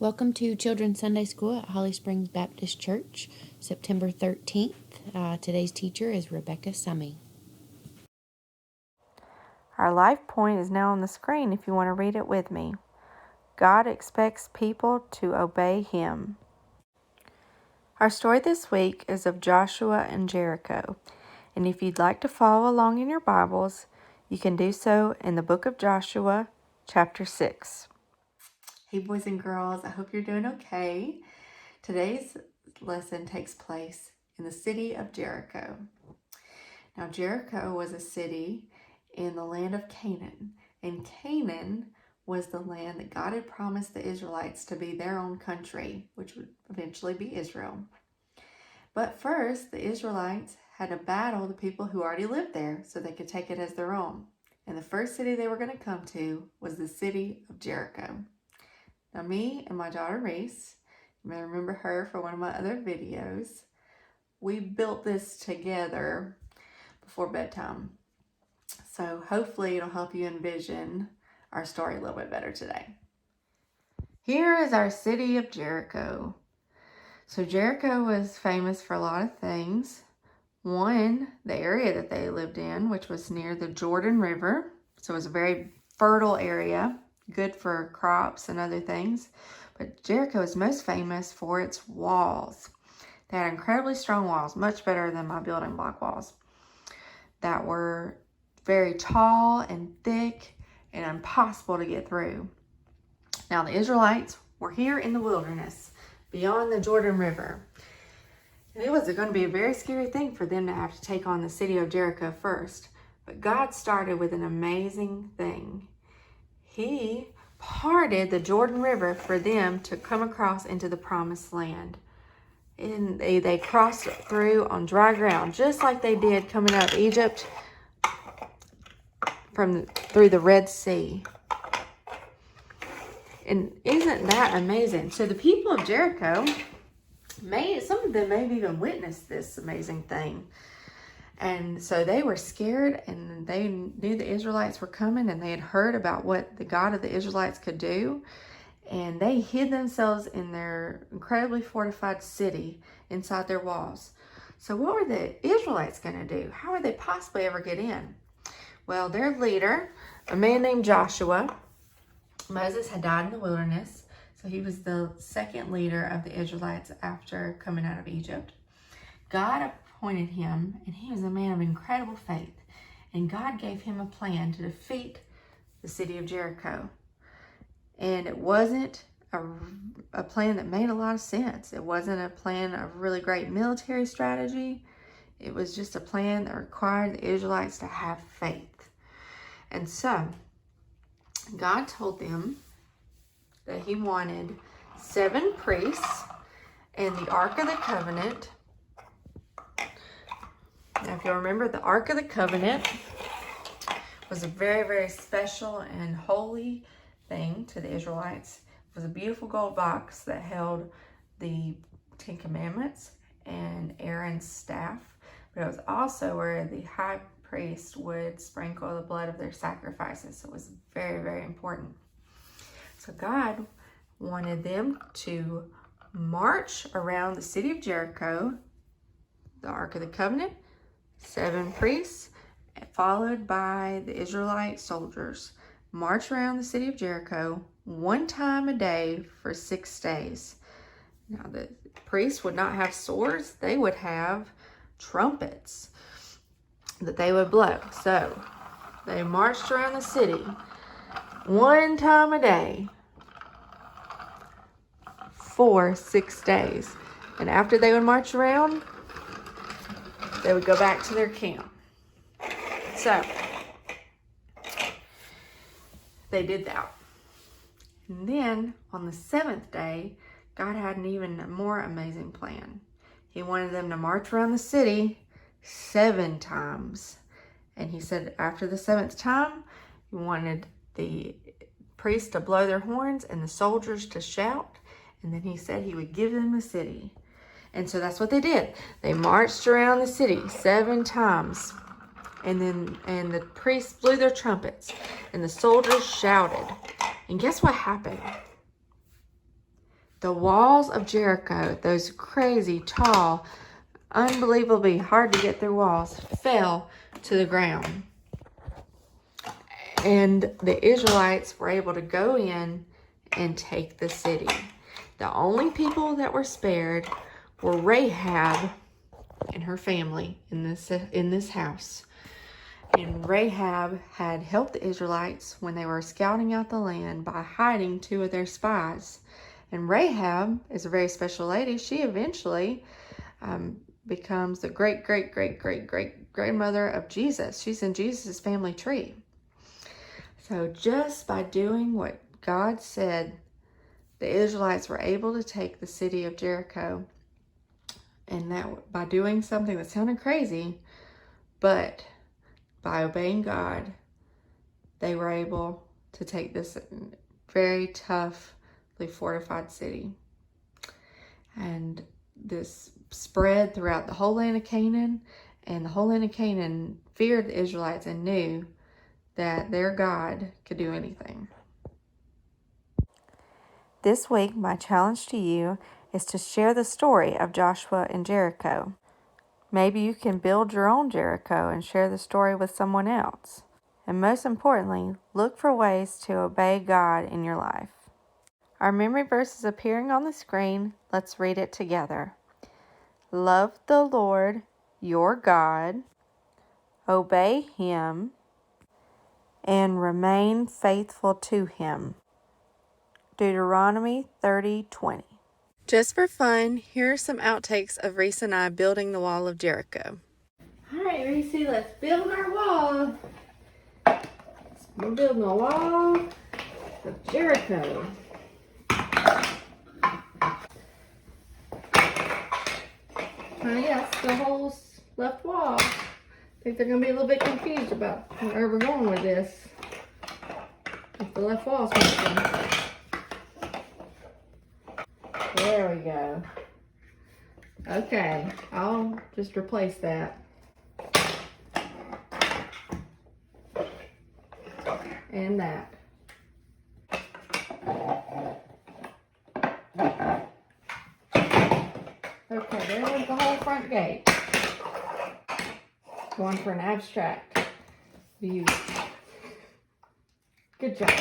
Welcome to Children's Sunday School at Holly Springs Baptist Church, September 13th. Today's teacher is Rebecca Summey. Our life point is now on the screen if you want to read it with me. God expects people to obey Him. Our story this week is of Joshua and Jericho. And if you'd like to follow along in your Bibles, you can do so in the book of Joshua, chapter 6. Hey boys and girls, I hope you're doing okay. Today's lesson takes place in the city of Jericho. Now Jericho was a city in the land of Canaan, and Canaan was the land that God had promised the Israelites to be their own country, which would eventually be Israel. But first, the Israelites had to battle the people who already lived there so they could take it as their own. And the first city they were going to come to was the city of Jericho. Now me and my daughter Reese, you may remember her from one of my other videos, we built this together before bedtime. So hopefully it'll help you envision our story a little bit better today. Here is our city of Jericho. So Jericho was famous for a lot of things. One, the area that they lived in, which was near the Jordan River. So it was a very fertile area, good for crops and other things. But Jericho is most famous for its walls. They had incredibly strong walls, much better than my building block walls, that were very tall and thick and impossible to get through. Now the Israelites were here in the wilderness beyond the Jordan River. And it was going to be a very scary thing for them to have to take on the city of Jericho first. But God started with an amazing thing. He parted the Jordan River for them to come across into the promised land. And they crossed through on dry ground, just like they did coming out of Egypt through the Red Sea. And isn't that amazing? So the people of Jericho, some of them may have even witnessed this amazing thing. And so they were scared, and they knew the Israelites were coming, and they had heard about what the God of the Israelites could do. And they hid themselves in their incredibly fortified city inside their walls. So what were the Israelites going to do? How would they possibly ever get in? Well, their leader, a man named Joshua, Moses had died in the wilderness. So he was the second leader of the Israelites after coming out of Egypt. God appointed him, and he was a man of incredible faith. And God gave him a plan to defeat the city of Jericho. And it wasn't a plan that made a lot of sense. It wasn't a plan of really great military strategy. It was just a plan that required the Israelites to have faith. And so, God told them that He wanted 7 priests and the Ark of the Covenant. Now, if you'll remember, the Ark of the Covenant was a very, very special and holy thing to the Israelites. It was a beautiful gold box that held the 10 Commandments and Aaron's staff. But it was also where the high priest would sprinkle the blood of their sacrifices. So it was very, very important. So God wanted them to march around the city of Jericho, the Ark of the Covenant, 7 priests, followed by the Israelite soldiers, march around the city of Jericho 1 time a day for 6 days. Now the priests would not have swords, they would have trumpets that they would blow. So they marched around the city 1 time a day for 6 days. And after they would march around, they would go back to their camp. So they did that. And then on the 7th day, God had an even more amazing plan. He wanted them to march around the city 7 times. And he said after the 7th time, he wanted the priests to blow their horns and the soldiers to shout. And then he said he would give them the city. And so that's what they did. They marched around the city 7 times. And the priests blew their trumpets. And the soldiers shouted. And guess what happened? The walls of Jericho, those crazy, tall, unbelievably hard to get through walls, fell to the ground. And the Israelites were able to go in and take the city. The only people that were spared were Rahab and her family in this house. And Rahab had helped the Israelites when they were scouting out the land by hiding 2 of their spies. And Rahab is a very special lady. She eventually becomes the great-great-great-great-great-grandmother of Jesus. She's in Jesus' family tree. So just by doing what God said, the Israelites were able to take the city of Jericho. And that by doing something that sounded crazy, but by obeying God, they were able to take this very toughly fortified city. And this spread throughout the whole land of Canaan, and the whole land of Canaan feared the Israelites and knew that their God could do anything. This week, my challenge to you is to share the story of Joshua and Jericho. Maybe you can build your own Jericho and share the story with someone else. And most importantly, look for ways to obey God in your life. Our memory verse is appearing on the screen. Let's read it together. Love the Lord, your God, obey Him, and remain faithful to Him. Deuteronomy 30:20. Just for fun, here are some outtakes of Reese and I building the wall of Jericho. All right, Reese, let's build our wall. We're building a wall of Jericho. Yes, the whole left wall. I think they're going to be a little bit confused about where we're going with this. If the left wall's missing. There we go. Okay, I'll just replace that. And that. Okay, there was the whole front gate. Going for an abstract view. Good job.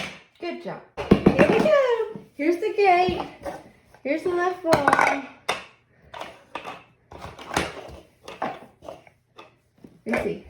Good job. Here we go. Here's the gate. Here's the left wall. Let's see.